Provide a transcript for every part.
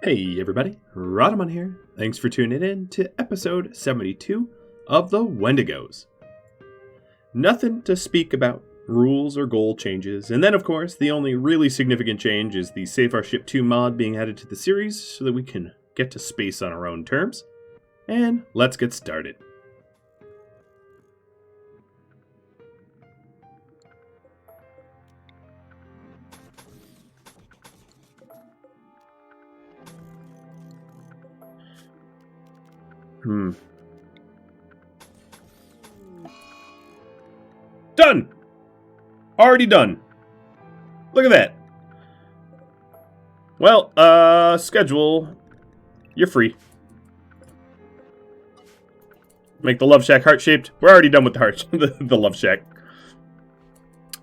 Hey everybody, Rhadamant here. Thanks for tuning in to episode 72 of the Wendigos. Nothing to speak about, rules or goal changes, and then of course the only really significant change is the Save Our Ship 2 mod being added to the series so that we can get to space on our own terms. And let's get started. Done! Already done. Look at that. Well, schedule. You're free. Make the Love Shack heart-shaped. We're already done with the heart, the Love Shack.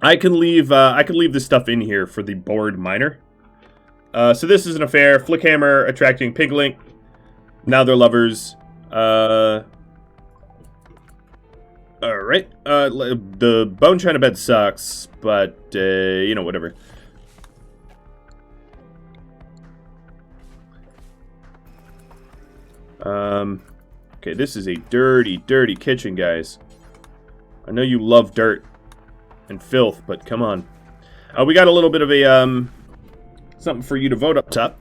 I can leave this stuff in here for the bored miner. So this is an affair. Flickhammer attracting Piglink. Now they're lovers. Alright. The bone china bed sucks, but, you know, whatever. Okay, this is a dirty, dirty kitchen, guys. I know you love dirt and filth, but come on. We got a little bit of a, something for you to vote up top.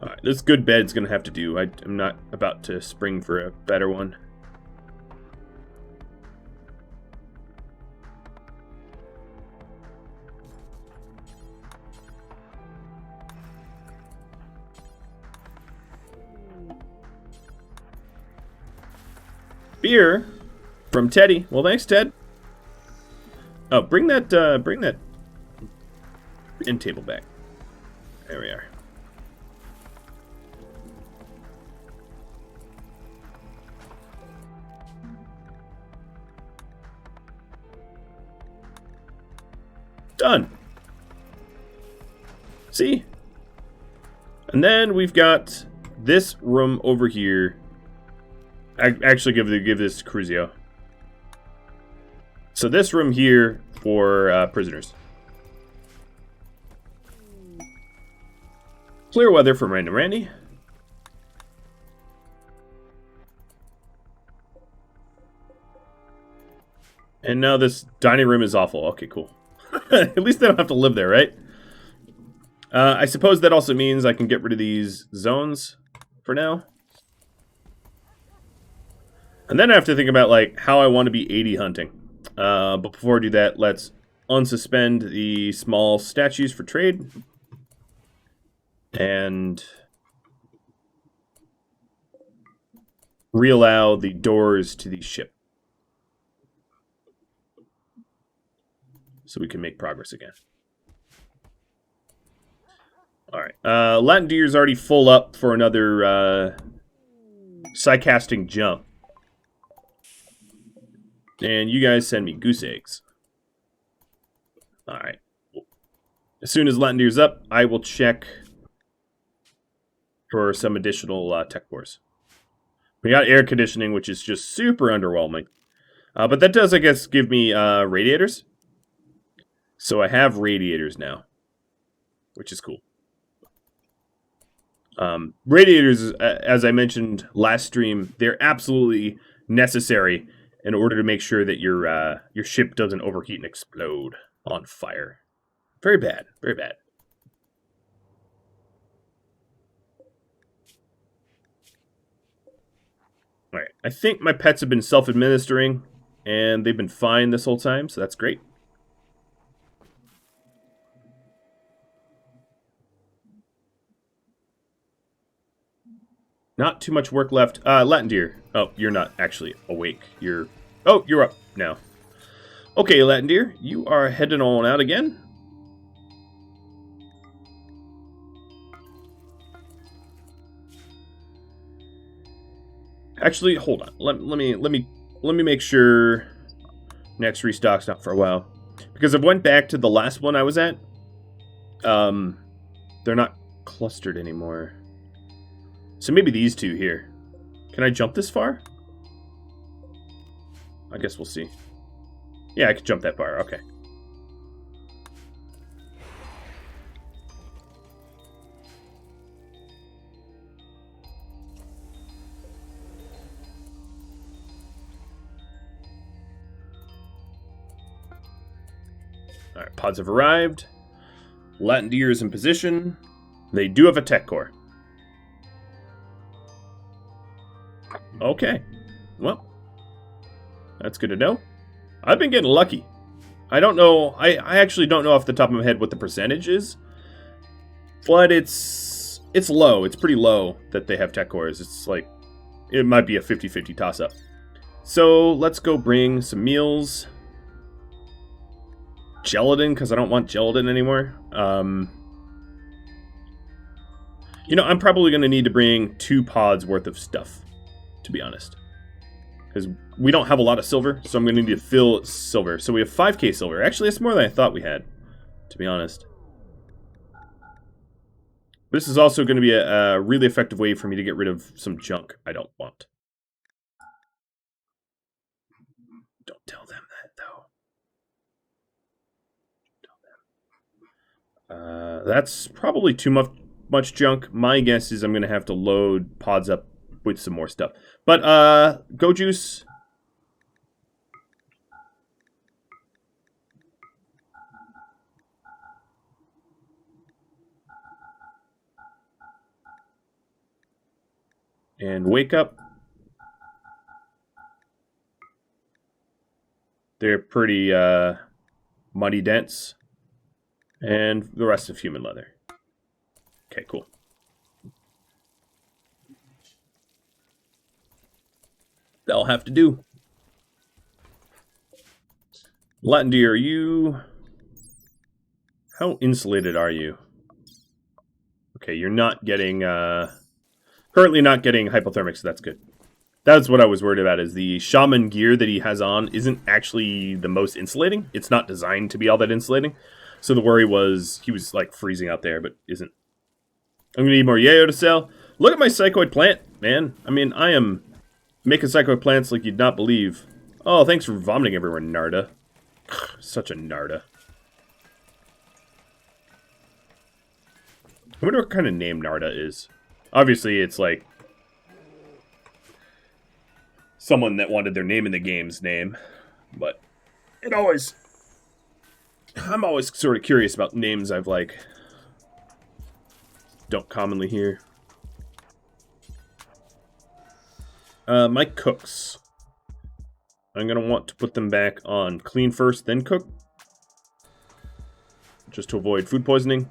Alright, this good bed's gonna have to do. I'm not about to spring for a better one. Beer from Teddy. Well, thanks, Ted. Oh, bring that end table back. There we are. Done. See? And then we've got this room over here. Actually, give this to Cruzio. So this room here for prisoners. Clear weather from Random Randy. And now this dining room is awful. Okay, cool. At least they don't have to live there, right? I suppose that also means I can get rid of these zones for now. And then I have to think about, like, how I want to be 80 hunting. But before I do that, let's unsuspend the small statues for trade. And reallow the doors to the ship. So we can make progress again. Alright. Latin Deer is already full up for another side-casting jump. And you guys send me goose eggs. Alright. As soon as Latin Deer's up, I will check for some additional tech cores. We got air conditioning, which is just super underwhelming. But that does, I guess, give me radiators. So I have radiators now, which is cool. Radiators, as I mentioned last stream, they're absolutely necessary in order to make sure that your ship doesn't overheat and explode on fire. Very bad, very bad. All right, I think my pets have been self-administering, and they've been fine this whole time, so that's great. Not too much work left. Latin Deer. Oh, you're not actually awake. You're up now. Okay, Latin Deer, you are heading on out again. Actually, hold on. Let me make sure next restock's not for a while, because I went back to the last one I was at. They're not clustered anymore. So maybe these two here. Can I jump this far? I guess we'll see. Yeah, I could jump that far. Okay. Alright, pods have arrived. Latin deer is in position. They do have a tech core. Okay. Well, that's good to know. I've been getting lucky. I don't know. I actually don't know off the top of my head what the percentage is. But it's low. It's pretty low that they have tech cores. It's like, it might be a 50-50 toss-up. So let's go bring some meals. Gelatin, because I don't want gelatin anymore. You know, I'm probably going to need to bring 2 pods worth of stuff, to be honest. Because we don't have a lot of silver, so I'm going to need to fill silver. So we have 5k silver. Actually, that's more than I thought we had, to be honest. This is also going to be a really effective way for me to get rid of some junk I don't want. Don't tell them that, though. That's probably too much junk. My guess is I'm going to have to load pods up with some more stuff. But, go juice. And wake up. They're pretty, muddy dense. And the rest of human leather. Okay, cool. That'll have to do. Latin deer, are you... How insulated are you? Okay, you're not getting, currently not getting hypothermic, so that's good. That's what I was worried about, is the shaman gear that he has on isn't actually the most insulating. It's not designed to be all that insulating. So the worry was he was, like, freezing out there, but isn't. I'm going to need more yayo to sell. Look at my psychoid plant, man. I mean, I am making psychoid plants like you'd not believe. Oh, thanks for vomiting everywhere, Narda. Such a Narda. I wonder what kind of name Narda is. Obviously, it's like someone that wanted their name in the game's name. But I'm always sort of curious about names I've, like, don't commonly hear. My cooks. I'm going to want to put them back on clean first, then cook. Just to avoid food poisoning.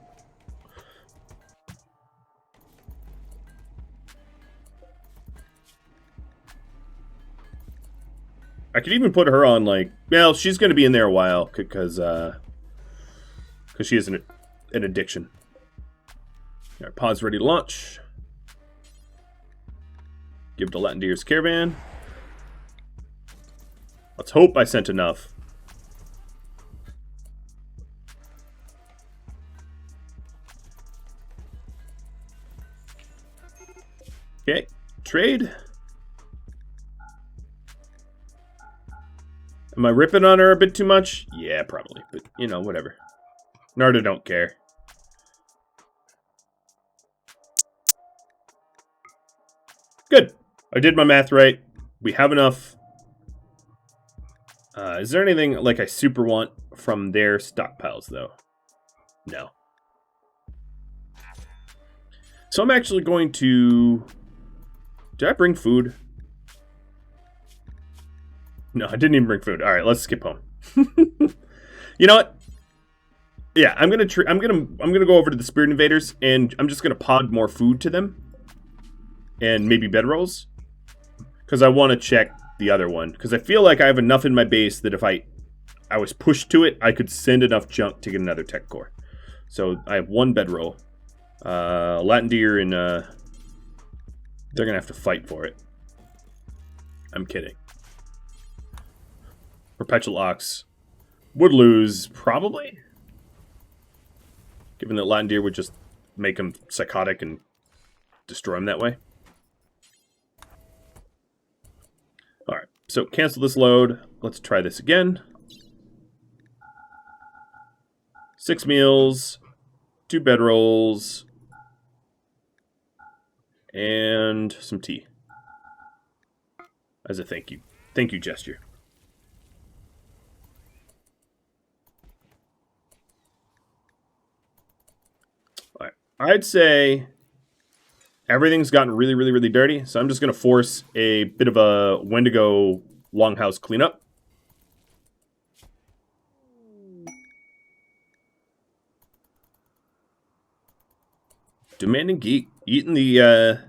I could even put her on, like, well, she's going to be in there a while, because she has an addiction. All right, pod's ready to launch. Give to Latin Deer's caravan. Let's hope I sent enough. Okay, trade. Am I ripping on her a bit too much? Yeah, probably. But, you know, whatever. Narda don't care. Good. I did my math right. We have enough. Is there anything, like, I super want from their stockpiles, though? No. So I'm actually going to... Did I bring food? No, I didn't even bring food. All right, let's skip home. You know what? Yeah, I'm gonna go over to the Spirit Invaders, and I'm just gonna pod more food to them, and maybe bedrolls, because I want to check the other one, because I feel like I have enough in my base that if I was pushed to it, I could send enough junk to get another tech core. So I have one bedroll, Latin Deer, and they're gonna have to fight for it. I'm kidding. Perpetual Ox would lose, probably. Given that Latin Deer would just make him psychotic and destroy him that way. Alright, so cancel this load. Let's try this again. 6 meals, 2 bedrolls, and some tea. As a thank you. Thank you gesture. I'd say everything's gotten really, really, really dirty, so I'm just going to force a bit of a Wendigo longhouse cleanup. Demanding geek, eating the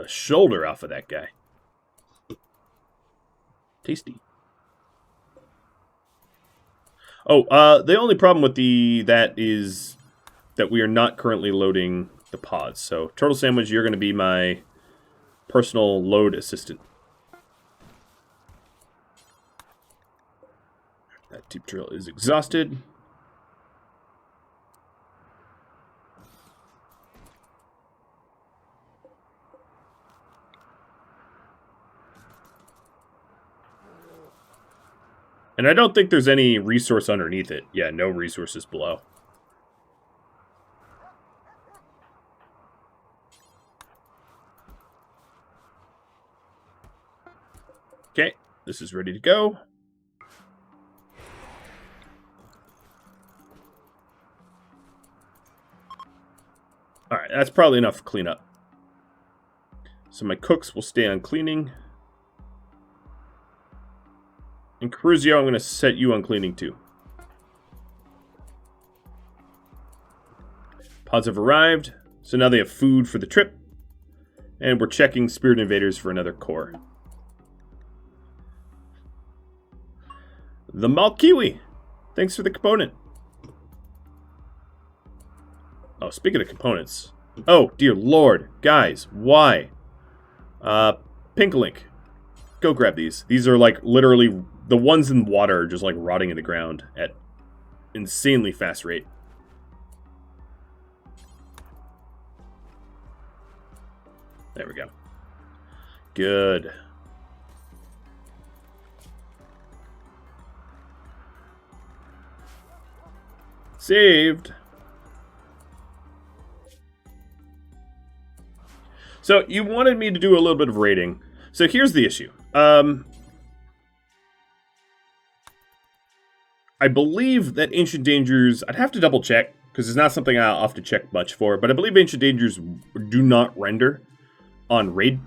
shoulder off of that guy. Tasty. Oh, the only problem with that is that we are not currently loading the pods. So, Turtle Sandwich, you're going to be my personal load assistant. That deep drill is exhausted. And I don't think there's any resource underneath it. Yeah, no resources below. Okay, this is ready to go. Alright, that's probably enough for cleanup. So my cooks will stay on cleaning. And Cruzio, I'm going to set you on cleaning too. Pods have arrived, so now they have food for the trip. And we're checking Spirit Invaders for another core. The Malkiwi! Thanks for the component. Oh, speaking of components. Oh, dear lord. Guys, why? Pinklink. Go grab these. These are like literally... The ones in water are just like rotting in the ground at insanely fast rate. There we go. Good. Saved. So you wanted me to do a little bit of raiding. So here's the issue. I believe that Ancient Dangers... I'd have to double check, because it's not something I'll have to check much for, but I believe Ancient Dangers do not render on raid.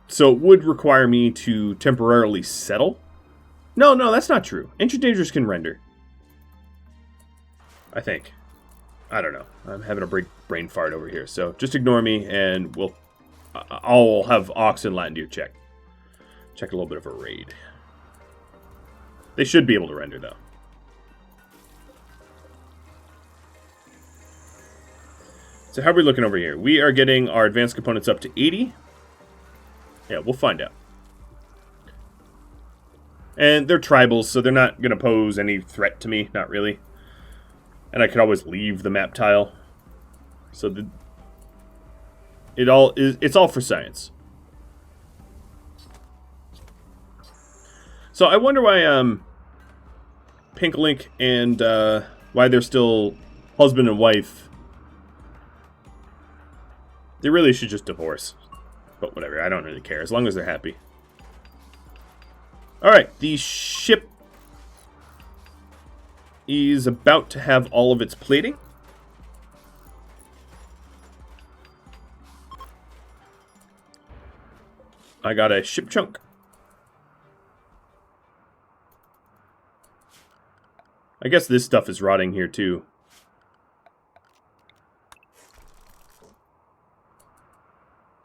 So it would require me to temporarily settle. No, that's not true. Ancient Dangers can render. I think. I don't know. I'm having a brain fart over here, so just ignore me, and I'll have Ox and Latin check. Check a little bit of a raid. They should be able to render, though. So how are we looking over here? We are getting our advanced components up to 80. Yeah, we'll find out. And they're tribals, so they're not going to pose any threat to me. Not really. And I could always leave the map tile. So it's all for science. So I wonder why Pinklink and why they're still husband and wife. They really should just divorce. But whatever, I don't really care, as long as they're happy. Alright, the ship is about to have all of its plating. I got a ship chunk. I guess this stuff is rotting here too.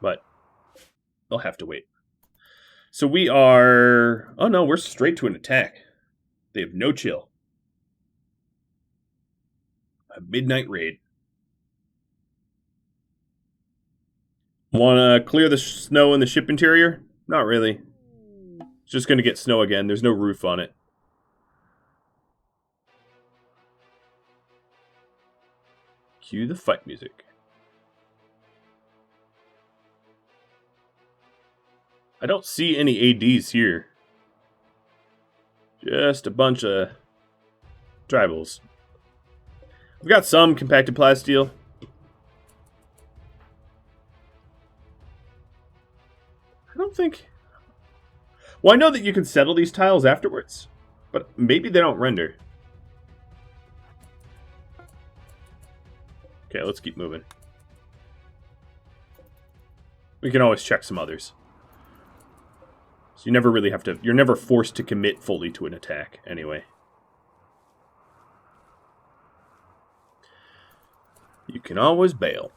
But they'll have to wait. So we are... Oh no, we're straight to an attack. They have no chill. A midnight raid. Want to clear the snow in the ship interior? Not really. It's just going to get snow again. There's no roof on it. Cue the fight music. I don't see any ADs here. Just a bunch of tribals. We've got some compacted plasteel. I don't think... Well, I know that you can settle these tiles afterwards, but maybe they don't render. Okay, let's keep moving. We can always check some others. So you never really have to... You're never forced to commit fully to an attack, anyway. You can always bail.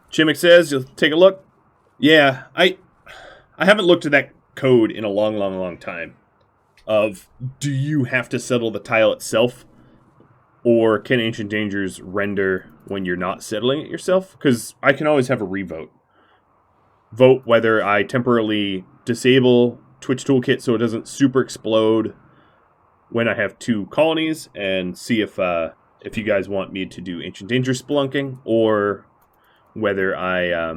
Chimmick says, you'll take a look. Yeah, I haven't looked at that code in a long time. Of, do you have to settle the tile itself? Or can Ancient Dangers render when you're not settling it yourself? Because I can always have a revote. Vote whether I temporarily disable Twitch Toolkit so it doesn't super explode when I have 2 colonies, and see if you guys want me to do Ancient Dangers spelunking, or whether I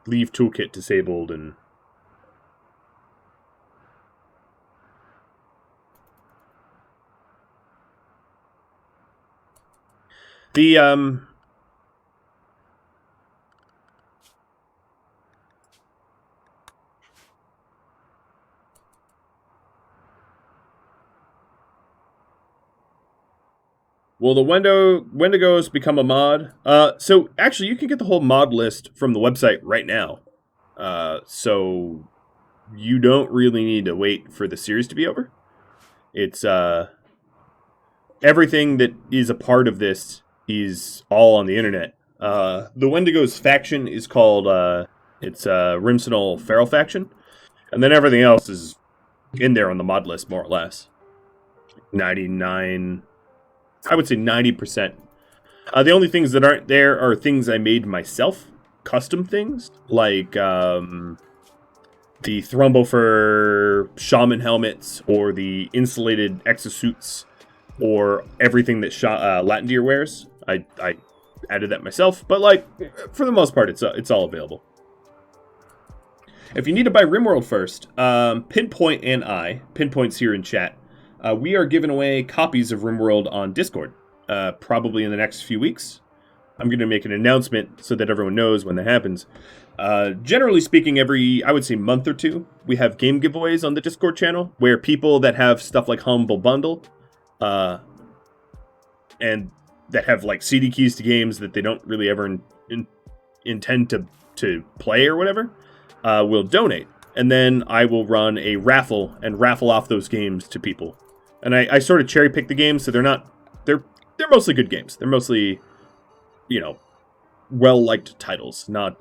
leave Toolkit disabled and... Will the Wendigos become a mod? So actually, you can get the whole mod list from the website right now. So you don't really need to wait for the series to be over. It's everything that is a part of this is all on the internet. The Wendigos faction is called it's Rimsenal Feral faction, and then everything else is in there on the mod list, more or less. 99. I would say 90%. The only things that aren't there are things I made myself, custom things, like the Thrumbo shaman helmets, or the insulated exosuits, or everything that Latin Deer wears. I added that myself, but like for the most part, it's all available. If you need to buy RimWorld first, Pinpoint and Pinpoint's here in chat. We are giving away copies of RimWorld on Discord, probably in the next few weeks. I'm going to make an announcement so that everyone knows when that happens. Generally speaking, every, I would say, month or two, we have game giveaways on the Discord channel, where people that have stuff like Humble Bundle, and that have like CD keys to games that they don't really ever intend to play or whatever, will donate. And then I will run a raffle and raffle off those games to people. And I sort of cherry pick the games, so they're mostly good games. They're mostly, well-liked titles, not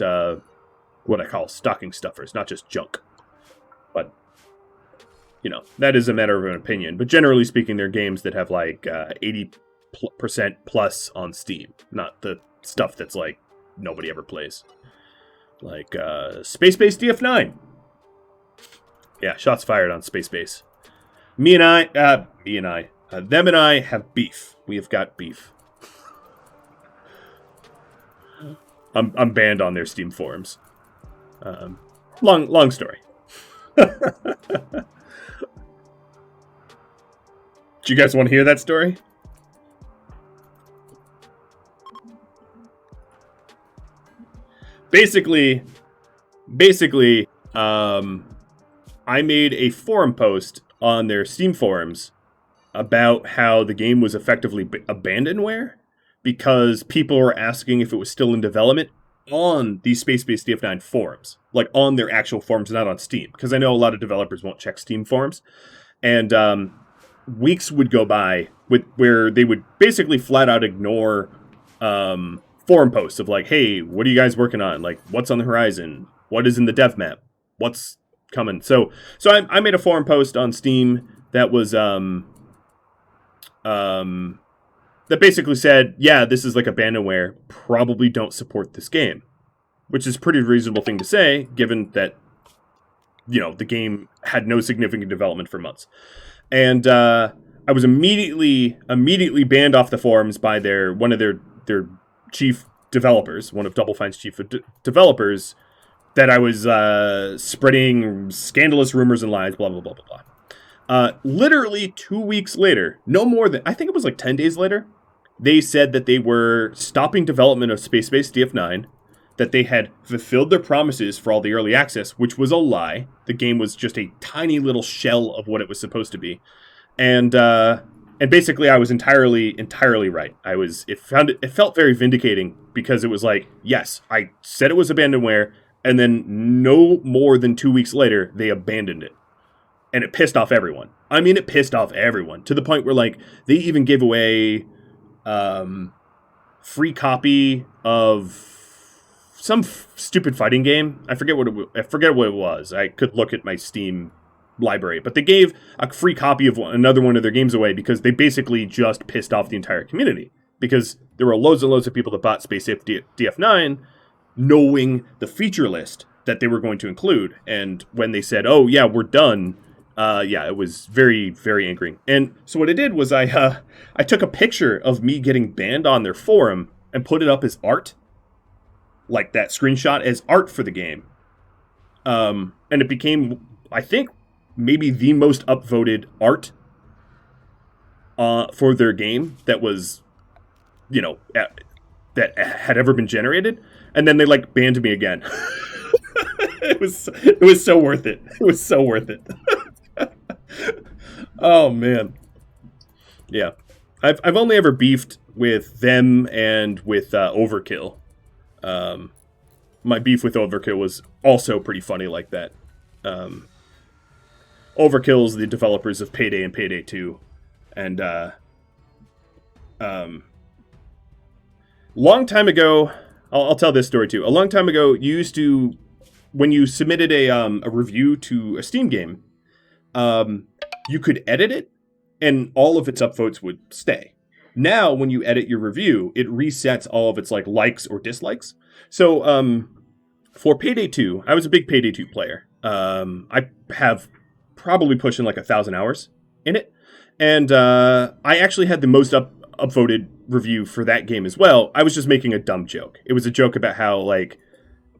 what I call stocking stuffers, not just junk. But, that is a matter of an opinion. But generally speaking, they're games that have like 80% plus on Steam, not the stuff that's like nobody ever plays. Like Space Base DF9. Yeah, shots fired on Space Base. Them and I have beef. We have got beef. I'm banned on their Steam forums. Long story. Do you guys want to hear that story? Basically, I made a forum post on their Steam forums about how the game was effectively abandonware, because people were asking if it was still in development on the Space-Based DF9 forums, like on their actual forums, not on Steam, because I know a lot of developers won't check Steam forums, and weeks would go by where they would basically flat out ignore forum posts of like, hey, what are you guys working on? Like, what's on the horizon? What is in the dev map? What's coming? So I made a forum post on Steam that was that basically said, yeah, this is like abandonware, probably don't support this game, which is a pretty reasonable thing to say, given that the game had no significant development for months. And I was immediately banned off the forums by one of their chief developers, one of Double Fine's chief developers, that I was spreading scandalous rumors and lies, blah, blah, blah, blah, blah. Literally 2 weeks later, no more than, I think it was like 10 days later, they said that they were stopping development of Space-Based DF9, that they had fulfilled their promises for all the early access, which was a lie. The game was just a tiny little shell of what it was supposed to be. And And basically, I was entirely right. It felt very vindicating because it was like, yes, I said it was abandonware, and then no more than 2 weeks later, they abandoned it. And it pissed off everyone. I mean, it pissed off everyone to the point where, like, they even gave away free copy of some stupid fighting game. I forget what it was. I could look at my Steam library, but they gave a free copy of another one of their games away because they basically just pissed off the entire community, because there were loads and loads of people that bought Space Safe DF9 knowing the feature list that they were going to include. And when they said, oh yeah, we're done, it was very, very angering. And so what I did was I took a picture of me getting banned on their forum and put it up as art, like that screenshot as art for the game. And it became, I think, maybe the most upvoted art for their game that was, that had ever been generated. And then they like banned me again. It was so worth it. It was so worth it. Oh man. Yeah. I've only ever beefed with them and with Overkill. My beef with Overkill was also pretty funny like that. Overkill's the developers of Payday and Payday 2. And long time ago, I'll tell this story too. A long time ago, you used to, when you submitted a review to a Steam game, you could edit it and all of its upvotes would stay. Now, when you edit your review, it resets all of its like likes or dislikes. So for Payday 2, I was a big Payday 2 player. I have probably pushing like 1,000 hours in it. And I actually had the most upvoted review for that game as well. I was just making a dumb joke. It was a joke about how, like,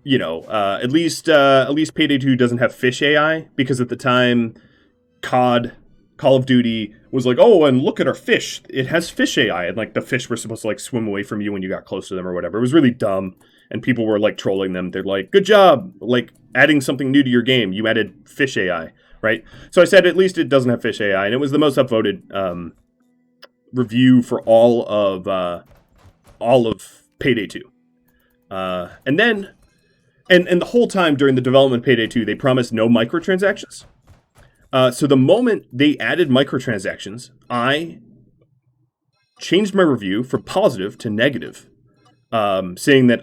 at least Payday 2 doesn't have fish AI, because at the time, Call of Duty was like, oh, and look at our fish. It has fish AI. And like the fish were supposed to like swim away from you when you got close to them or whatever. It was really dumb. And people were like trolling them. They're like, good job, like adding something new to your game. You added fish AI, right? So I said, at least it doesn't have fish AI. And it was the most upvoted review for all of Payday 2. And then, and the whole time during the development of Payday 2, they promised no microtransactions. So the moment they added microtransactions, I changed my review from positive to negative, saying that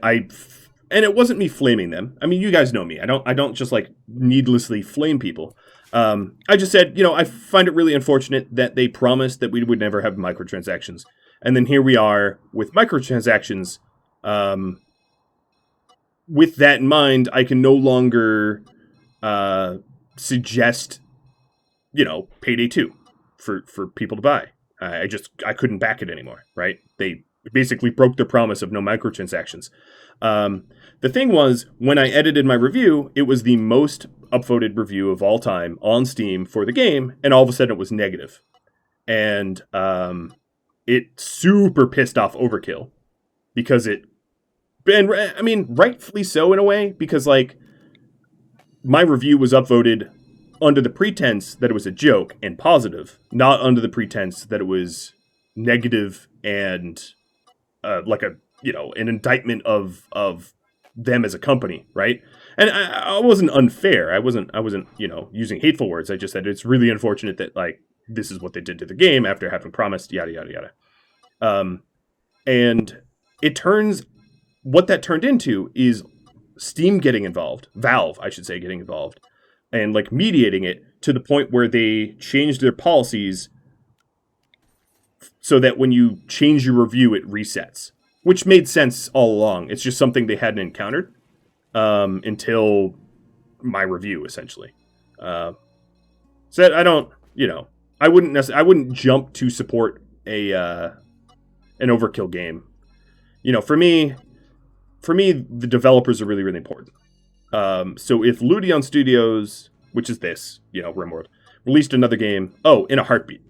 and it wasn't me flaming them. I mean, you guys know me. I don't just like needlessly flame people. I just said, I find it really unfortunate that they promised that we would never have microtransactions. And then here we are with microtransactions. With that in mind, I can no longer suggest, Payday 2 for people to buy. I couldn't back it anymore, right? They basically broke their promise of no microtransactions. The thing was, when I edited my review, it was the most upvoted review of all time on Steam for the game, and all of a sudden it was negative. And it super pissed off Overkill, because rightfully so in a way, because like my review was upvoted under the pretense that it was a joke and positive, not under the pretense that it was negative and an indictment of them as a company, right? And I wasn't unfair. I wasn't using hateful words. I just said it's really unfortunate that like this is what they did to the game after having promised yada yada yada. And what that turned into is Steam getting involved, Valve, I should say, getting involved, and like mediating it to the point where they changed their policies so that when you change your review, it resets, which made sense all along. It's just something they hadn't encountered until my review, essentially. So I wouldn't jump to support an Overkill game. For me, the developers are really, really important. So if Ludion Studios, which is this, RimWorld, released another game, in a heartbeat,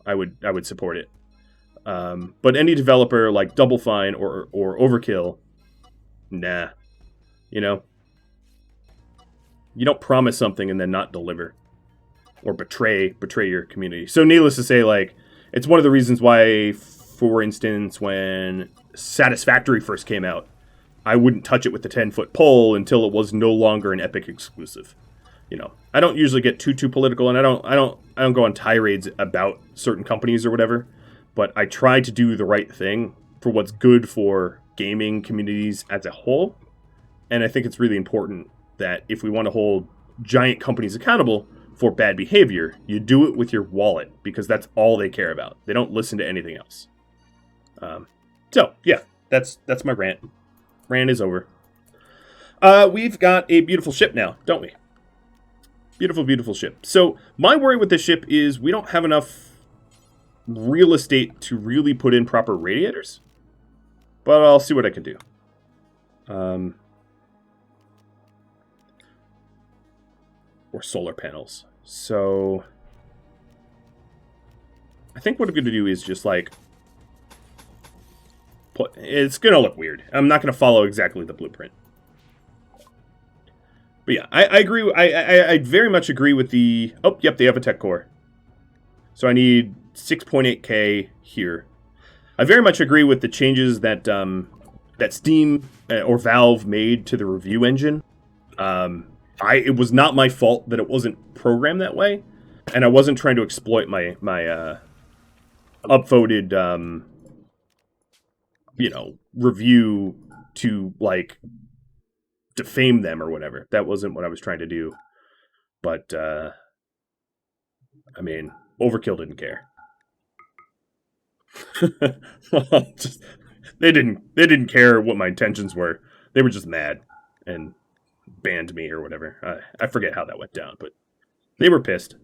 I would support it. But any developer like Double Fine or Overkill, nah. You don't promise something and then not deliver. or betray your community. So needless to say, like, it's one of the reasons why, for instance, when Satisfactory first came out, I wouldn't touch it with the 10-foot pole until it was no longer an Epic exclusive. You know, I don't usually get too political, and I don't go on tirades about certain companies or whatever, but I try to do the right thing for what's good for gaming communities as a whole. And I think it's really important that if we want to hold giant companies accountable for bad behavior, you do it with your wallet, because that's all they care about. They don't listen to anything else. So yeah, that's my rant. Rant is over. We've got a beautiful ship now, don't we? Beautiful, beautiful ship. So my worry with this ship is we don't have enough real estate to really put in proper radiators. But I'll see what I can do. Or solar panels. So I think what I'm going to do is just like it's going to look weird. I'm not going to follow exactly the blueprint. But yeah, I agree. I very much agree with the... Oh, yep, they have a tech core. So I need 6.8K here. I very much agree with the changes that that Steam or Valve made to the review engine. It was not my fault that it wasn't programmed that way, and I wasn't trying to exploit my upvoted review to like defame them or whatever. That wasn't what I was trying to do. But I mean, Overkill didn't care. They didn't care what my intentions were. They were just mad and banned me or whatever. I forget how that went down, but they were pissed.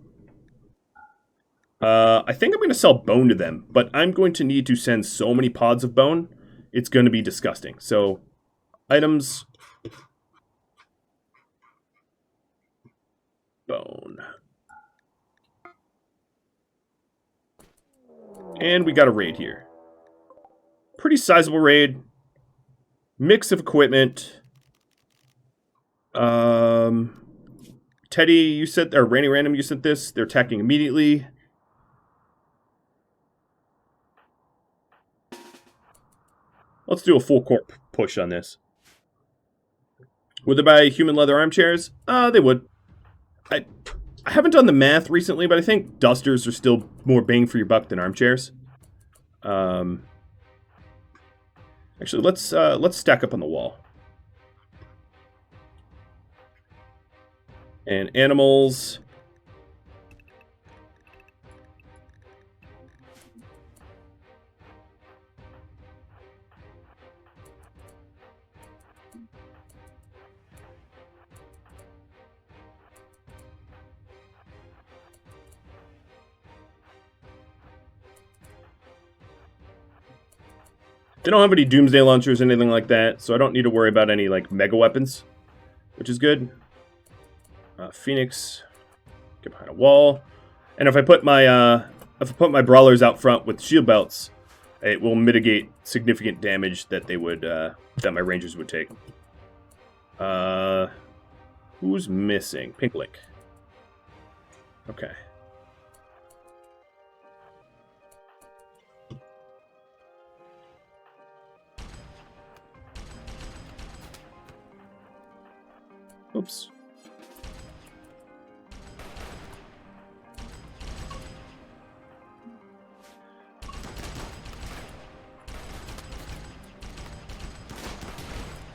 I think I'm going to sell bone to them, but I'm going to need to send so many pods of bone. It's going to be disgusting. So, items, bone. And we got a raid here. Pretty sizable raid. Mix of equipment. Teddy, you said, or Randy Random, you said this. They're attacking immediately. Let's do a full court push on this. Would they buy human leather armchairs? They would. I haven't done the math recently, but I think dusters are still more bang for your buck than armchairs. Actually, let's stack up on the wall. And animals. They don't have any doomsday launchers or anything like that, so I don't need to worry about any like mega weapons, which is good. Phoenix, get behind a wall, and if I put my brawlers out front with shield belts, it will mitigate significant damage that they would that my rangers would take. Who's missing? Pink Link. Okay. Oops.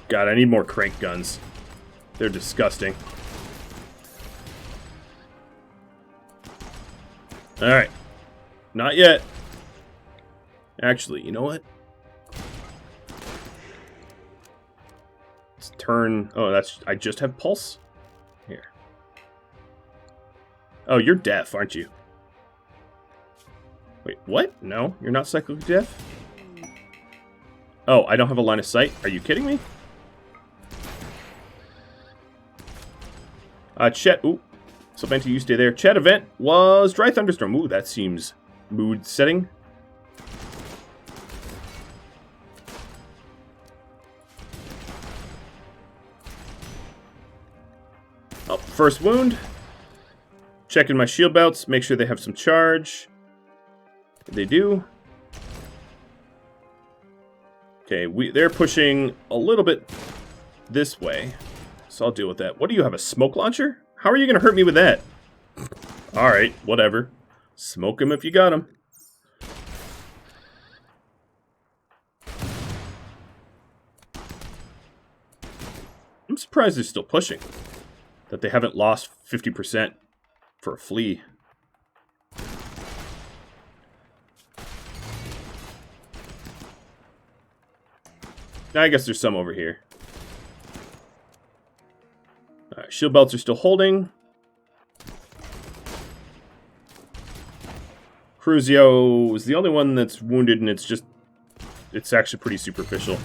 God, I need more crank guns. They're disgusting. Alright. Not yet. Actually, you know what? Let's turn... Oh, that's... I just have pulse? Here. Oh, you're deaf, aren't you? Wait, what? No, you're not cyclically deaf? Oh, I don't have a line of sight? Are you kidding me? Chat, ooh, Sylvanta, you stay there. Chat event was Dry Thunderstorm. Ooh, that seems mood setting. Oh, first wound. checking my shield belts, make sure they have some charge. They do. Okay, they're pushing a little bit this way, so I'll deal with that. What do you have, a smoke launcher? How are you going to hurt me with that? Alright, whatever. Smoke him if you got him. I'm surprised they're still pushing. That they haven't lost 50% for a flea. I guess there's some over here. Alright, shield belts are still holding. Cruzio is the only one that's wounded, and it's actually pretty superficial.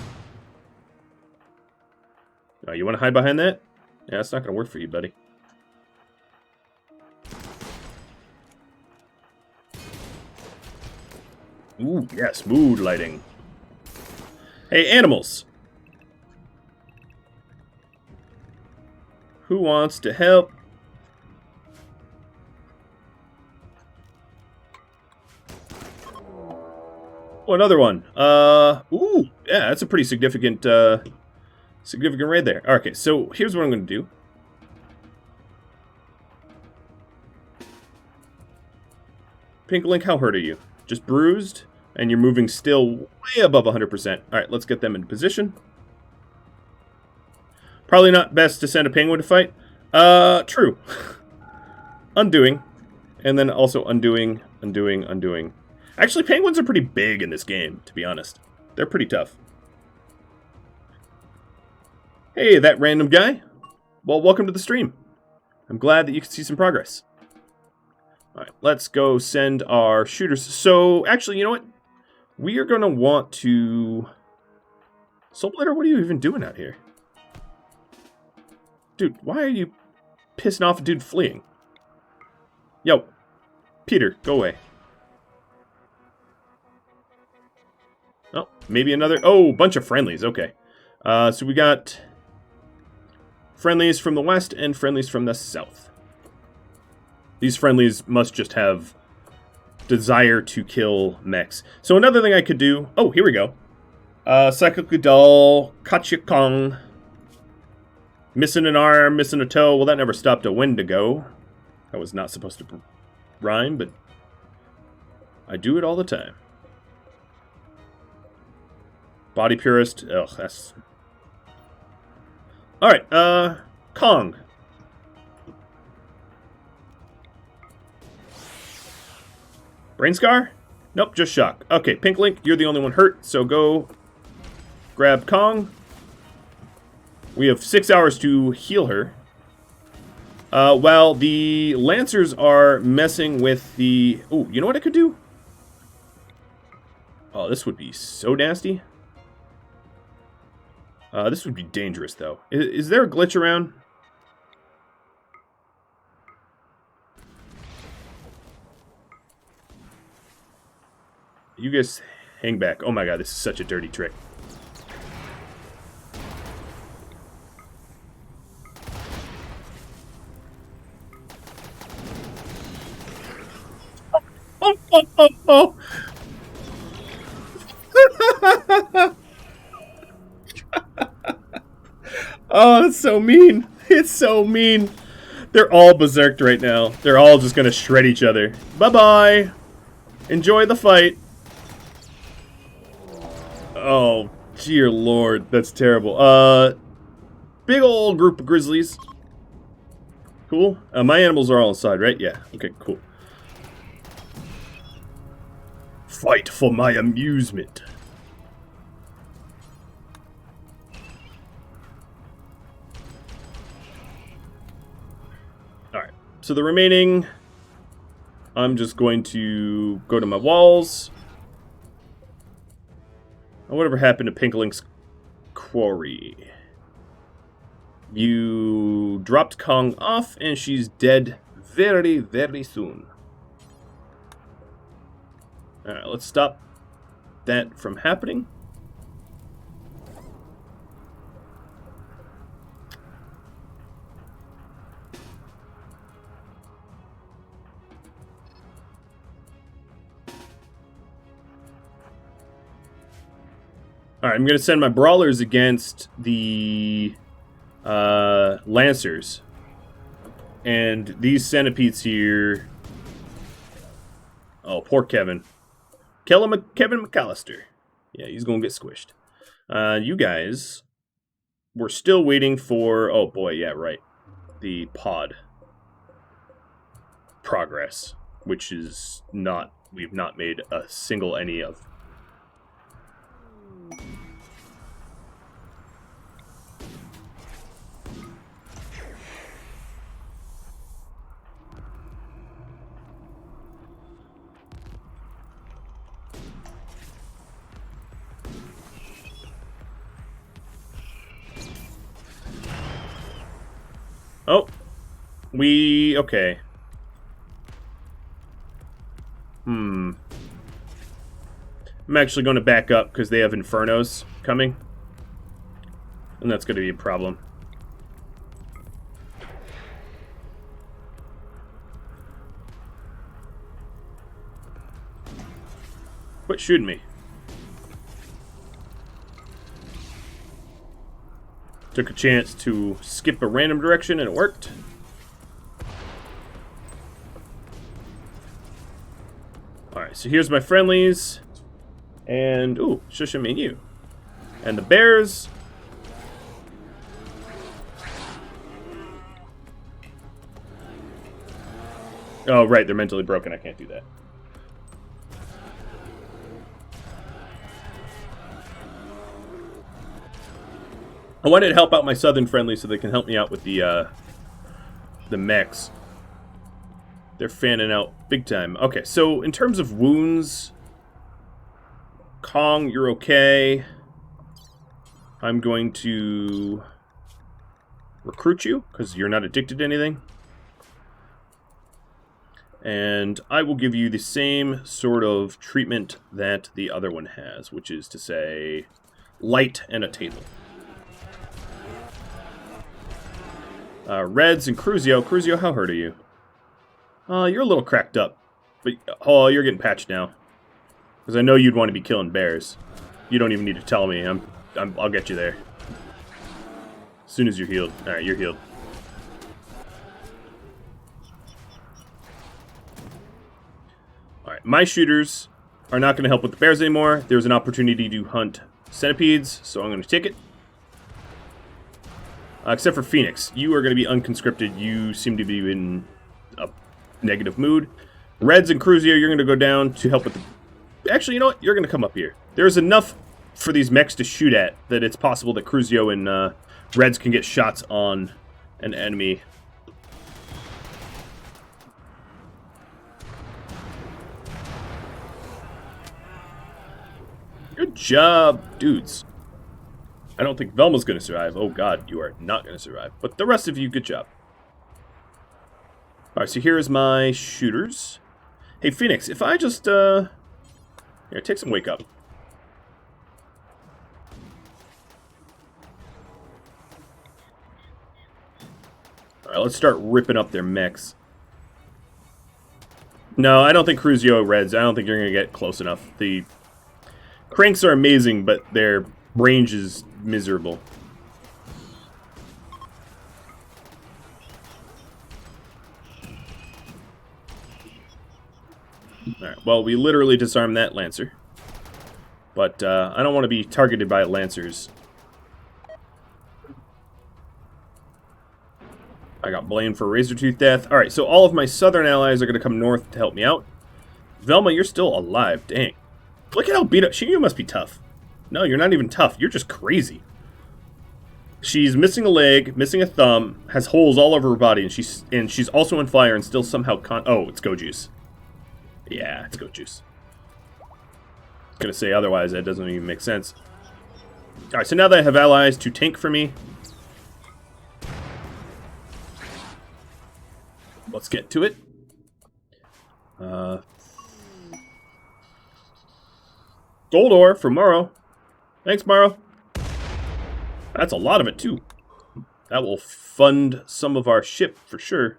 You want to hide behind that? Yeah, that's not going to work for you, buddy. Ooh, yes, mood lighting. Hey, animals. Who wants to help? Oh, another one. Ooh, yeah, that's a pretty significant raid there. Okay, so here's what I'm going to do. Pink Link, how hurt are you? Just bruised, and you're moving still way above 100%. Alright, let's get them in position. Probably not best to send a penguin to fight. True. Undoing. And then also undoing. Actually, penguins are pretty big in this game, to be honest. They're pretty tough. Hey, that random guy. Well, welcome to the stream. I'm glad that you can see some progress. Alright, let's go send our shooters. So, actually, you know what? We are going to want to... Soulblighter, what are you even doing out here? Dude, why are you pissing off a dude fleeing? Yo, Peter, go away. Oh, maybe another... Oh, bunch of friendlies, okay. So we got friendlies from the west and friendlies from the south. These friendlies must just have desire to kill mechs. So another thing I could do... Oh, here we go. Cyclically dull, Kachikong. Missing an arm, missing a toe. Well, that never stopped a Wendigo. That was not supposed to rhyme, but I do it all the time. Body Purist. Ugh, that's... Alright, Kong. Brain Scar? Nope, just shock. Okay, Pink Link, you're the only one hurt, so go grab Kong. We have 6 hours to heal her. While the Lancers are messing with the... Oh, you know what I could do? Oh, this would be so nasty. This would be dangerous, though. Is there a glitch around? You guys hang back. Oh my god, this is such a dirty trick. Oh. Oh, that's so mean. It's so mean. They're all berserked right now. They're all just gonna shred each other. Bye-bye. Enjoy the fight. Oh, dear lord. That's terrible. Big old group of grizzlies. Cool. My animals are all inside, right? Yeah. Okay, cool. Fight for my amusement. Alright, so the remaining, I'm just going to go to my walls. And whatever happened to Pink Link's quarry? You dropped Kong off, and she's dead very, very soon. Alright, let's stop that from happening. Alright, I'm going to send my brawlers against the lancers. And these centipedes here... Oh, poor Kevin. Kevin McAllister. Yeah, he's going to get squished. You guys... We're still waiting for... Oh, boy, yeah, right. The pod. Progress. Which is not... We've not made a single any of. Oh. Okay. I'm actually going to back up because they have Infernos coming. And that's going to be a problem. Quit shooting me. Took a chance to skip a random direction and it worked. Alright, so here's my friendlies. And, ooh, shush menu. And the bears. Oh, right, they're mentally broken. I can't do that. I wanted to help out my southern friendly so they can help me out with the mechs. They're fanning out big time. Okay, so in terms of wounds, Kong, you're okay. I'm going to recruit you because you're not addicted to anything. And I will give you the same sort of treatment that the other one has, which is to say, light and a table. Reds and Cruzio. Cruzio, how hurt are you? You're a little cracked up. But, oh, you're getting patched now. Because I know you'd want to be killing bears. You don't even need to tell me. I'll get you there. As soon as you're healed. Alright, you're healed. Alright, my shooters are not going to help with the bears anymore. There's an opportunity to hunt centipedes, so I'm going to take it. Except for Phoenix. You are going to be unconscripted. You seem to be in a negative mood. Reds and Cruzio, you're going to go down to help with the... Actually, you know what? You're going to come up here. There's enough for these mechs to shoot at that it's possible that Cruzio and Reds can get shots on an enemy. Good job, dudes. I don't think Velma's going to survive. Oh god, you are not going to survive. But the rest of you, good job. Alright, so here's my shooters. Hey, Phoenix, if I just, here, take some wake up. Alright, let's start ripping up their mechs. No, I don't think Cruzio Reds, I don't think you're going to get close enough. The cranks are amazing, but their range is miserable. Alright, well, we literally disarmed that Lancer. But, I don't want to be targeted by Lancers. I got blamed for Razortooth death. Alright, so all of my southern allies are going to come north to help me out. Velma, you're still alive. Dang. Look at how beat up... You must be tough. No, you're not even tough. You're just crazy. She's missing a leg, missing a thumb, has holes all over her body, and she's also on fire and still somehow oh, it's Go Juice. Yeah, it's Go Juice. Gonna say otherwise, that doesn't even make sense. Alright, so now that I have allies to tank for me, let's get to it. Gold ore for Morrow. Thanks, Morrow. That's a lot of it, too. That will fund some of our ship, for sure.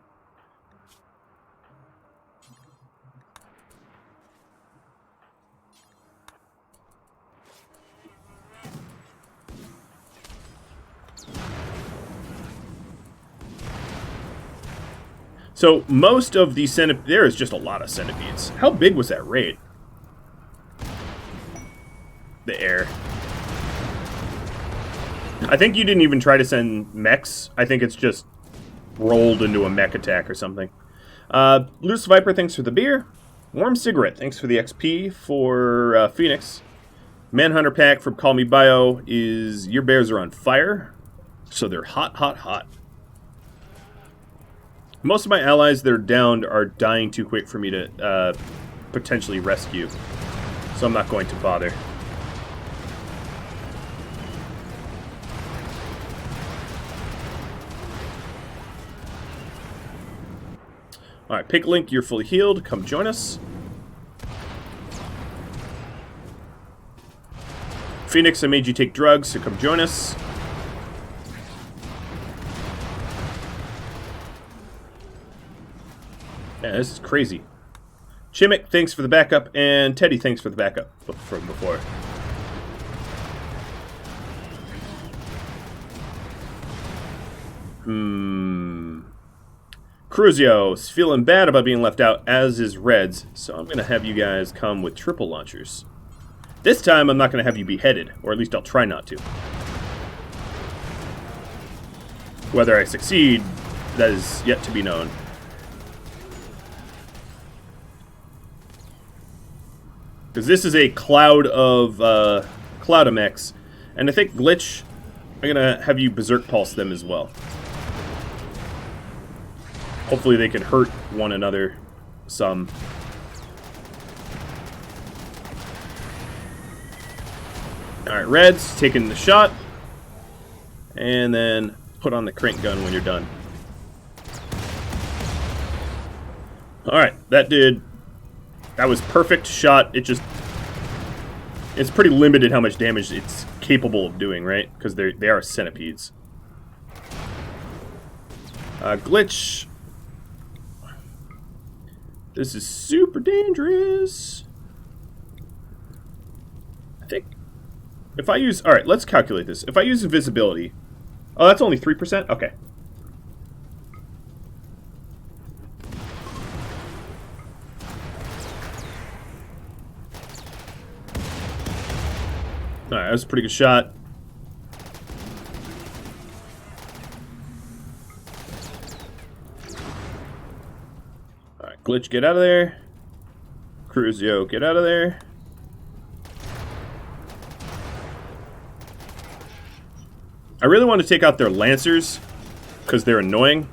So most of the centipedes... There is just a lot of centipedes. How big was that raid? The air. I think you didn't even try to send mechs. I think it's just rolled into a mech attack or something. Loose Viper, thanks for the beer. Warm Cigarette, thanks for the XP for Phoenix. Manhunter Pack from Call Me Bio is your bears are on fire. So they're hot, hot, hot. Most of my allies that are downed are dying too quick for me to potentially rescue. So I'm not going to bother. Alright, Pink Link, you're fully healed. Come join us. Phoenix, I made you take drugs, so come join us. Yeah, this is crazy. Chimmick, thanks for the backup, and Teddy, thanks for the backup from before. Cruzios, feeling bad about being left out, as is Reds, so I'm going to have you guys come with triple launchers. This time, I'm not going to have you beheaded, or at least I'll try not to. Whether I succeed, that is yet to be known. Because this is a cloud of mechs, and I think Glitch, I'm going to have you Berserk Pulse them as well. Hopefully they can hurt one another some. Alright, Reds, taking the shot. And then put on the crank gun when you're done. Alright, that was perfect shot. It's pretty limited how much damage it's capable of doing, right? Because they are centipedes. Glitch. This is super dangerous. I think if I use... Alright, let's calculate this. If I use invisibility... Oh, that's only 3%? Okay. Alright, that was a pretty good shot. Alright, Glitch, get out of there. Cruzio, get out of there. I really want to take out their Lancers, because they're annoying.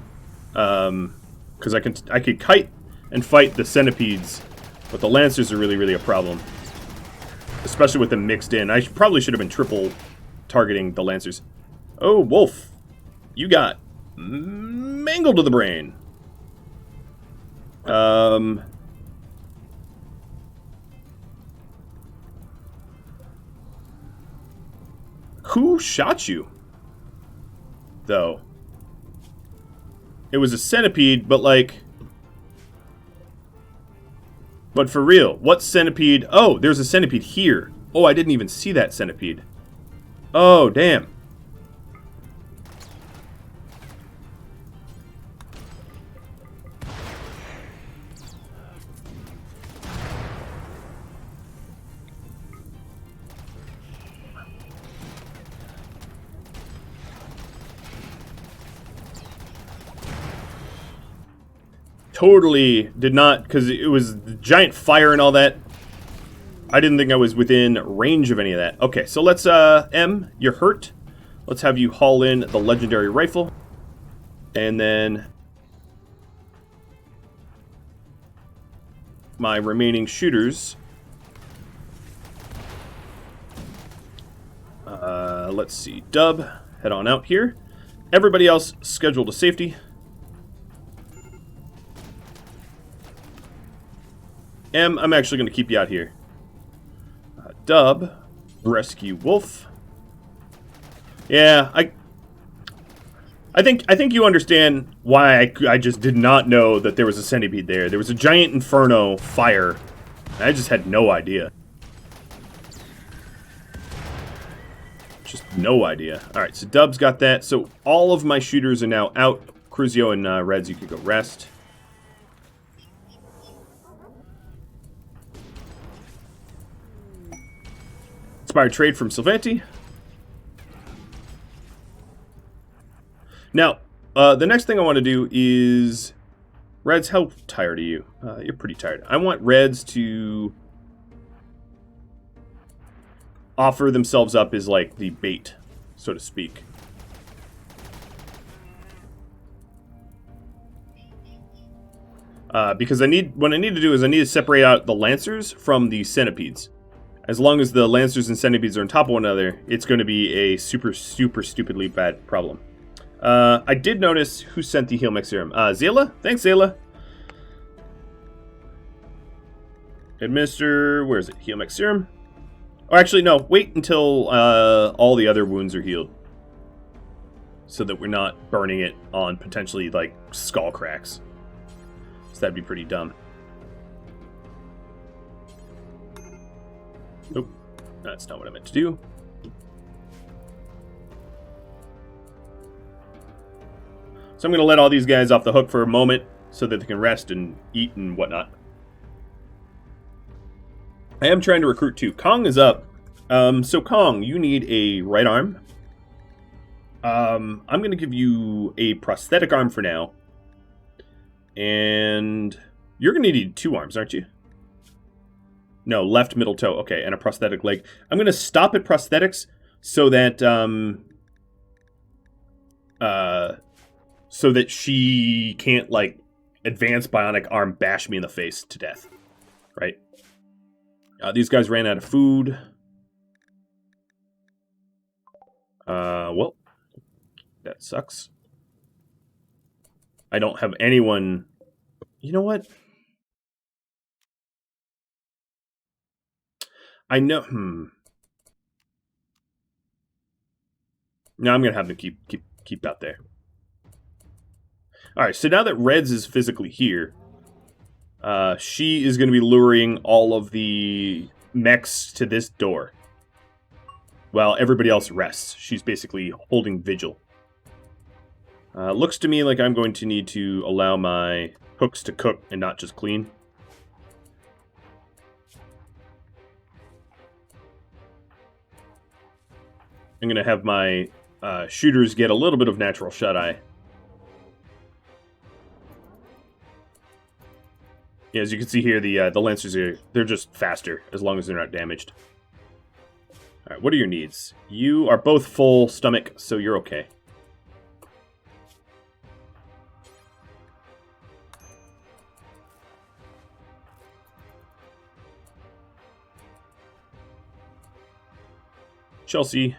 Because I could kite and fight the Centipedes, but the Lancers are really a problem. Especially with them mixed in. I probably should have been triple targeting the Lancers. Oh, Wolf. You got mangled to the brain. Who shot you? Though. It was a centipede, but like... But for real, what centipede? Oh, there's a centipede here. Oh, I didn't even see that centipede. Oh, damn. Totally did not, because it was giant fire and all that. I didn't think I was within range of any of that. Okay, so let's, M, you're hurt. Let's have you haul in the legendary rifle. And then my remaining shooters. Let's see, Dub, head on out here. Everybody else scheduled to safety. M, I'm actually going to keep you out here. Dub, rescue Wolf. Yeah, I think you understand why I just did not know that there was a centipede there. There was a giant inferno fire. I just had no idea. Just no idea. Alright, so Dub's got that. So all of my shooters are now out. Cruzio and Reds, you could go rest. Expired trade from Sylvanti. Now, the next thing I want to do is... Reds, how tired are you? You're pretty tired. I want Reds to offer themselves up as, like, the bait, so to speak. Because what I need to do is I need to separate out the Lancers from the Centipedes. As long as the Lancers and Centipedes are on top of one another, it's going to be a super, super stupidly bad problem. I did notice who sent the Heal Mech Serum. Zayla? Thanks, Zayla. Administer... Where is it? Heal Mech Serum? Oh, actually, no. Wait until all the other wounds are healed. So that we're not burning it on potentially, like, skull cracks. So that'd be pretty dumb. Nope. That's not what I meant to do. So I'm going to let all these guys off the hook for a moment so that they can rest and eat and whatnot. I am trying to recruit too. Kong is up. So Kong, you need a right arm. I'm going to give you a prosthetic arm for now. And you're going to need 2 arms, aren't you? No, left middle toe. Okay, and a prosthetic leg. I'm going to stop at prosthetics so that she can't, like, advanced bionic arm bash me in the face to death. Right? These guys ran out of food. Well, that sucks. I don't have anyone... You know what? I know... No, I'm going to have them keep out there. Alright, so now that Reds is physically here, she is going to be luring all of the mechs to this door. While everybody else rests. She's basically holding vigil. Looks to me like I'm going to need to allow my hooks to cook and not just clean. I'm going to have my shooters get a little bit of natural shut-eye. Yeah, as you can see here, the Lancers they're just faster, as long as they're not damaged. Alright, what are your needs? You are both full stomach, so you're okay. Chelsea.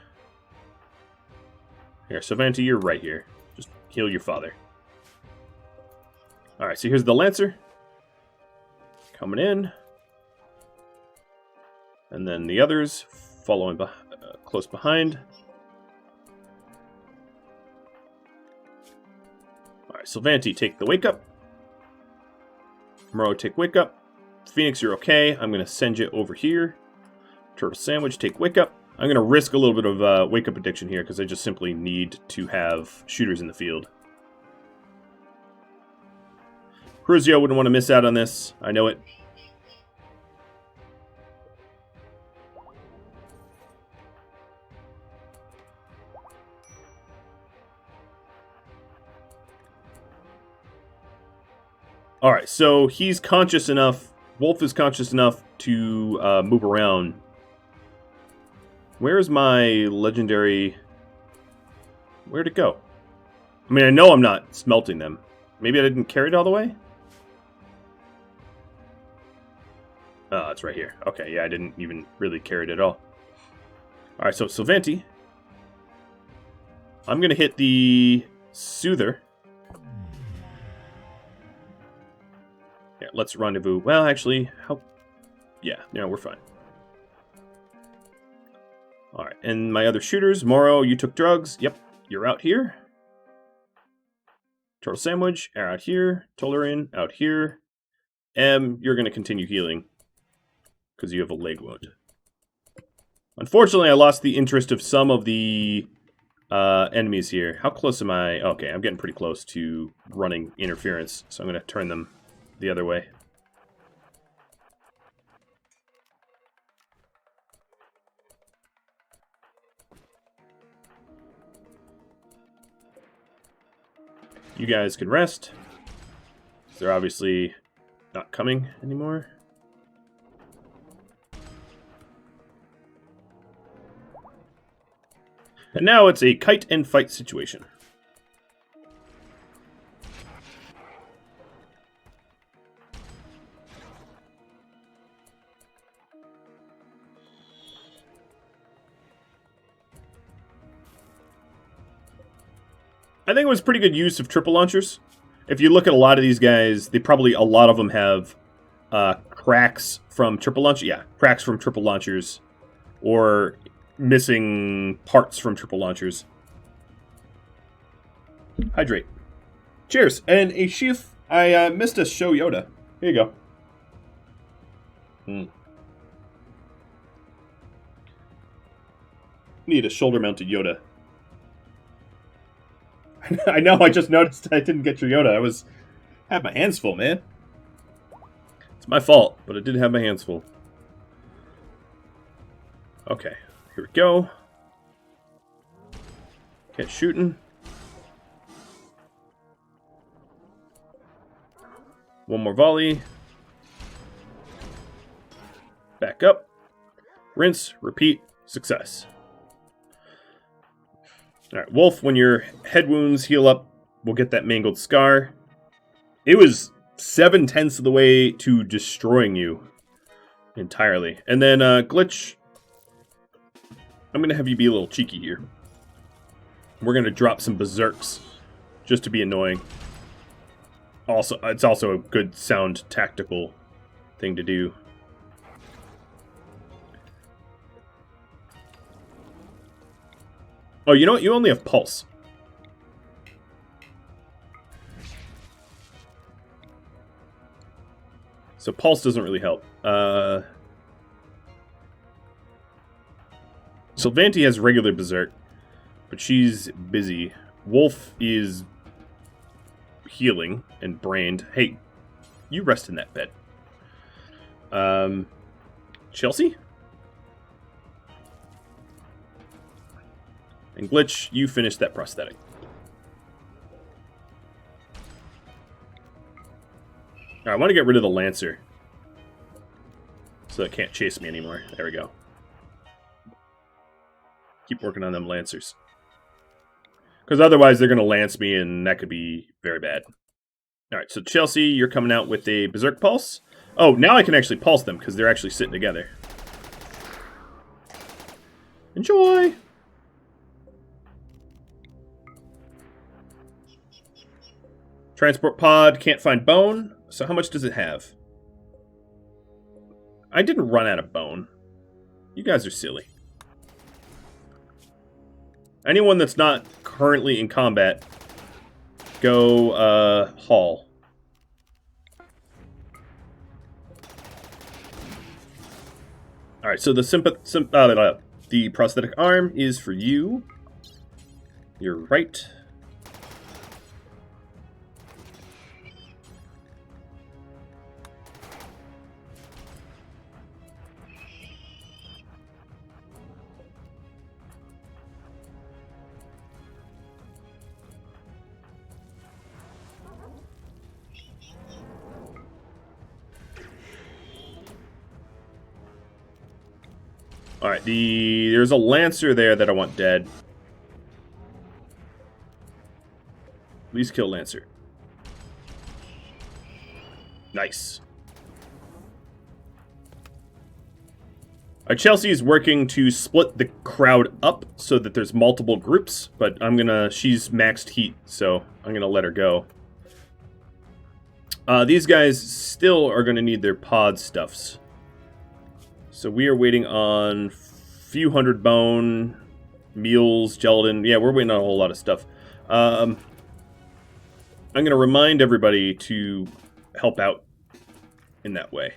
Here, Sylvanti, you're right here. Just heal your father. Alright, so here's the Lancer. Coming in. And then the others following close behind. Alright, Sylvanti, take the wake up. Moro, take wake up. Phoenix, you're okay. I'm going to send you over here. Turtle Sandwich, take wake up. I'm going to risk a little bit of wake up addiction here because I just simply need to have shooters in the field. Cruzio wouldn't want to miss out on this. I know it. Alright, so he's conscious enough, Wolf is conscious enough to move around. Where's my legendary... Where'd it go? I mean, I know I'm not smelting them. Maybe I didn't carry it all the way? Oh, it's right here. Okay, yeah, I didn't even really carry it at all. Alright, so Sylvanti. I'm going to hit the Soother. Yeah, let's rendezvous. Well, actually, how... Yeah, no, we're fine. Alright, and my other shooters. Moro, you took drugs. Yep, you're out here. Turtle Sandwich, are out here. Tolerin, out here. You're going to continue healing. Because you have a leg wound. Unfortunately, I lost the interest of some of the enemies here. How close am I? Okay, I'm getting pretty close to running interference. So I'm going to turn them the other way. You guys can rest. They're obviously not coming anymore. And now it's a kite and fight situation. I think it was pretty good use of triple launchers. If you look at a lot of these guys, a lot of them have cracks from triple launch. Yeah, cracks from triple launchers, or missing parts from triple launchers. Hydrate. Cheers, and a sheath. I missed a show Yoda. Here you go. Need a shoulder-mounted Yoda. I know, I just noticed I didn't get your Yoda. I had my hands full, man. It's my fault, but I did have my hands full. Okay, here we go. Get shooting. One more volley. Back up. Rinse, repeat, success. Alright, Wolf, when your head wounds heal up, we'll get that mangled scar. It was 7/10 of the way to destroying you entirely. And then, Glitch, I'm going to have you be a little cheeky here. We're going to drop some berserks just to be annoying. Also, it's also a good sound tactical thing to do. Oh, you know what? You only have pulse. So pulse doesn't really help. Sylvanti has regular berserk, but she's busy. Wolf is healing and brained. Hey, you rest in that bed. Chelsea? And Glitch, you finish that prosthetic. Alright, I want to get rid of the Lancer. So it can't chase me anymore. There we go. Keep working on them Lancers. Because otherwise they're going to lance me and that could be very bad. Alright, so Chelsea, you're coming out with a Berserk Pulse. Oh, now I can actually pulse them because they're actually sitting together. Enjoy! Transport pod, can't find bone. So how much does it have? I didn't run out of bone. You guys are silly. Anyone that's not currently in combat, go haul. Alright, so the prosthetic arm is for you. You're right. Alright, there's a Lancer there that I want dead. Please kill Lancer. Nice. Chelsea is working to split the crowd up so that there's multiple groups, but she's maxed heat, so I'm gonna let her go. These guys still are gonna need their pod stuffs. So we are waiting on few hundred bone, meals, gelatin. Yeah, we're waiting on a whole lot of stuff. I'm going to remind everybody to help out in that way.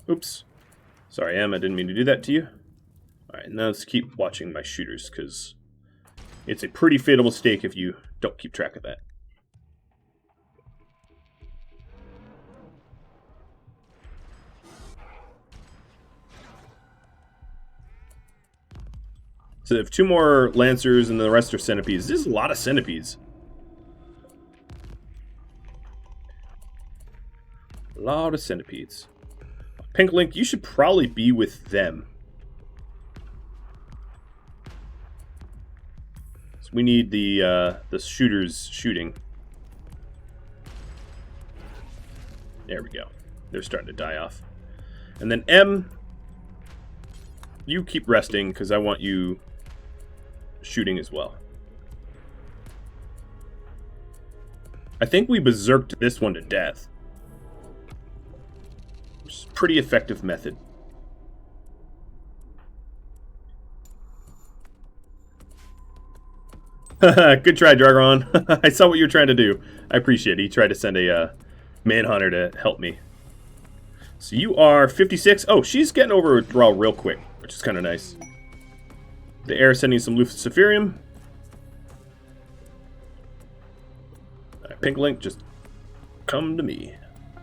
Oops. Sorry, Em, I didn't mean to do that to you. Alright, now let's keep watching my shooters, because it's a pretty fatal mistake if you don't keep track of that. So they have two more Lancers and the rest are Centipedes. This is a lot of Centipedes. A lot of centipedes. Pink Link, you should probably be with them. So we need the shooters shooting. There we go. They're starting to die off. And then M, you keep resting because I want you shooting as well. I think we berserked this one to death. Which is a pretty effective method. Good try, Dragon. I saw what you were trying to do. I appreciate it. He tried to send a manhunter to help me. So you are 56. Oh, she's getting over withdrawal real quick, which is kind of nice. The air sending some Luciferium. Right, Pink Link, just come to me.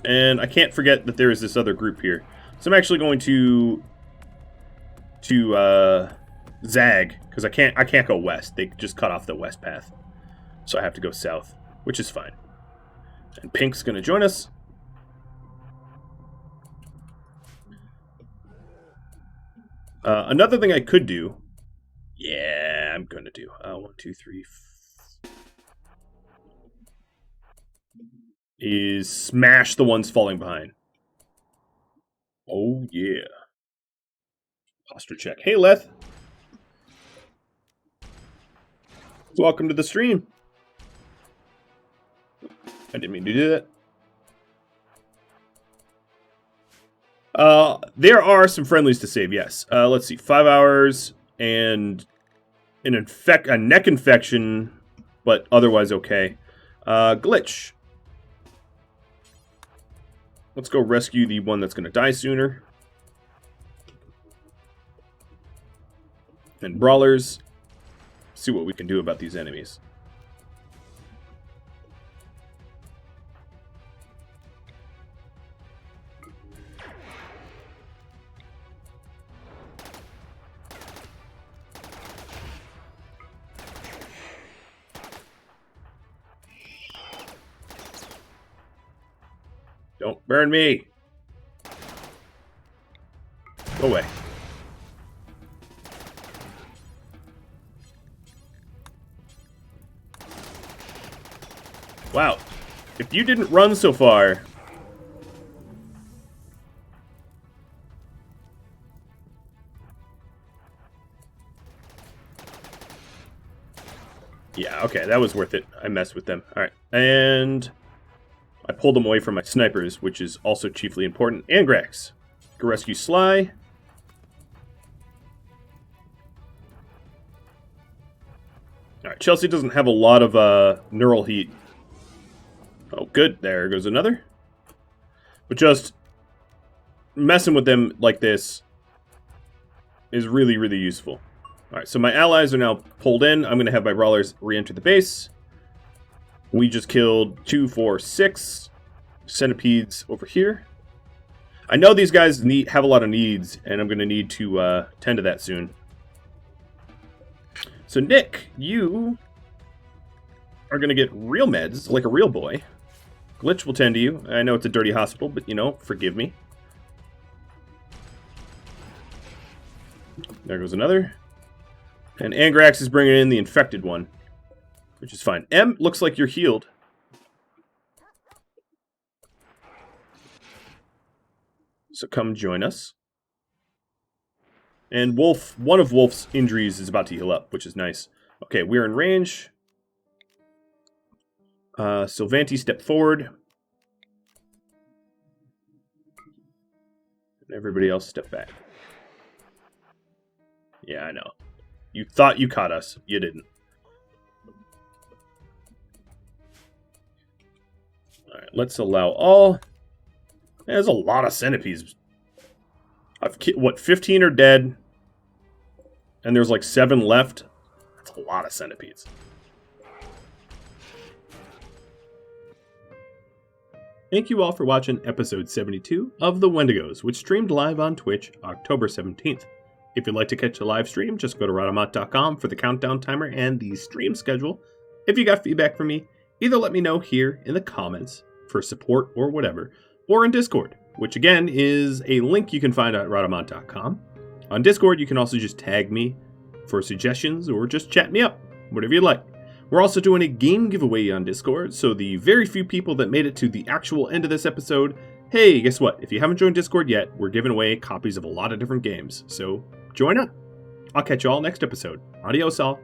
And I can't forget that there is this other group here. So I'm actually going to zag, because I can't go west. They just cut off the west path. So I have to go south, which is fine. And Pink's going to join us. Another thing I could do. Yeah, I'm going to do. 1, 2, 3. Is smash the ones falling behind. Oh, yeah. Posture check. Hey, Leth. Welcome to the stream. I didn't mean to do that. There are some friendlies to save, yes. Let's see. 5 hours and a neck infection, but otherwise okay. Glitch. Let's go rescue the one that's going to die sooner. And brawlers. See what we can do about these enemies. Don't burn me. Go away. Wow. If you didn't run so far... Yeah, okay, that was worth it. I messed with them. Alright, and... I pulled them away from my snipers, which is also chiefly important. And Grax. Go rescue Sly. Alright, Chelsea doesn't have a lot of neural heat. Oh, good. There goes another. But just messing with them like this is really, really useful. Alright, so my allies are now pulled in. I'm going to have my brawlers re-enter the base. We just killed 2, 4, 6 centipedes over here. I know these guys have a lot of needs, and I'm going to need to tend to that soon. So Nick, you are going to get real meds, like a real boy. Glitch will tend to you. I know it's a dirty hospital, but, you know, forgive me. There goes another. And Angrax is bringing in the infected one, which is fine. M, looks like you're healed. So come join us. And Wolf, one of Wolf's injuries is about to heal up, which is nice. Okay, we're in range. Sylvanti, step forward. And everybody else step back. Yeah, I know. You thought you caught us. You didn't. Alright, let's allow all. There's a lot of centipedes. What, 15 are dead? And there's like 7 left? That's a lot of centipedes. Thank you all for watching episode 72 of The Wendigos, which streamed live on Twitch October 17th. If you'd like to catch the live stream, just go to Rhadamant.com for the countdown timer and the stream schedule. If you got feedback from me, either let me know here in the comments for support or whatever, or in Discord, which again is a link you can find at Rhadamant.com. On Discord, you can also just tag me for suggestions or just chat me up, whatever you like. We're also doing a game giveaway on Discord, so the very few people that made it to the actual end of this episode, hey, guess what? If you haven't joined Discord yet, we're giving away copies of a lot of different games, so join up. I'll catch you all next episode. Adios all.